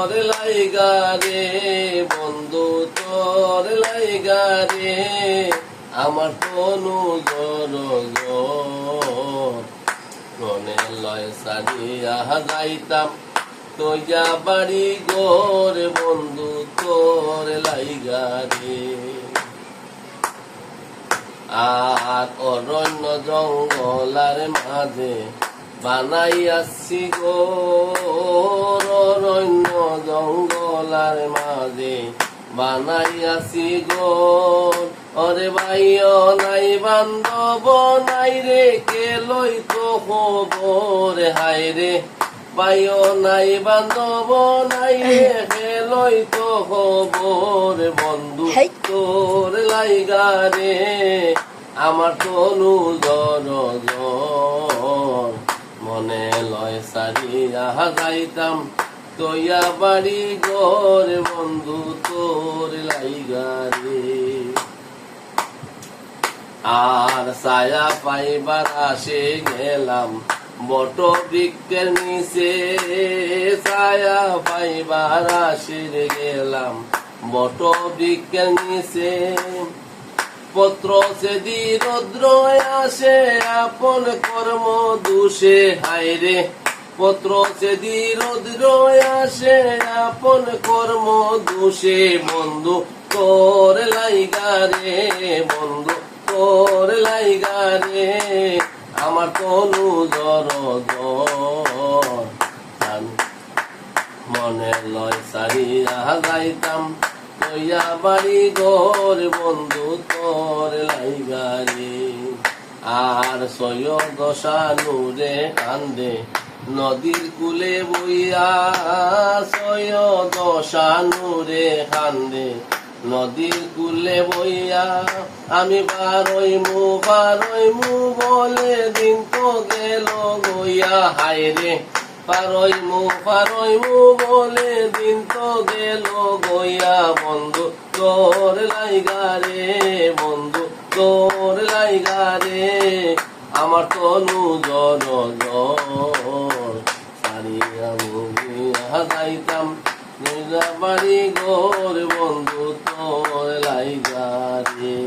তোর লাইগা রে বন্ধু তোর লাইগা রে আমার তনু জর মনে লয় সারিয়া যাইতাম তোয়া বাড়ি গোর বন্ধু তোর লাইগা রে। আর অরণ্য জঙ্গলার মাঝে বানাইয়াছি গোর অরণ্য জঙ্গলার মাঝে বানাইয়াছি গোর। অরে ভাইও নাই বান্ধব নাই রে কে লইতো খবর হায় রে ভাইও নাই বান্ধব নাই রে কে লইতো খবর বন্ধু তোর লাইগা রে আমার তনু জর মনে লয় সারিয়া যাইতাম তোয়া বাড়ি গোর বন্ধু তোর লাইগা রে। আর ছায়া পাইবার আসে গেলাম বট বৃক্ষের নিচে ছায়া পাইবার আসে গেলাম বট বৃক্ষের নিচে। পত্র সেদি রৌদ্র আসে আপন কর্ম দোষে হায় রে পত্র সেদি রৌদ্র আসে আপন কর্ম দোষে বন্ধু তোর লাইগা রে বন্ধু তোর লাইগা রে আমার তনু জর মনে লয় সারিয়া যাইতাম তোয়া বাড়ি গোর বন্ধু তোর লাইগা রে। আর সৈয়দ শানুরে কান্দে নদীর কুলে বইয়া সৈয়দ শানুরে কান্দে নদীর কুলে বইয়া আমি বারইমু বলে দিন তো গেল গইয়া হায় রে পারইমু বলে দিন তো গেল গইয়া বন্ধু তোর লাইগা রে বন্ধু তোর লাইগা রে আমার তনু জর সারিয়া মুগিয়া যাইতাম বাড়ি গোর বন্ধু তোর লাইগা রে।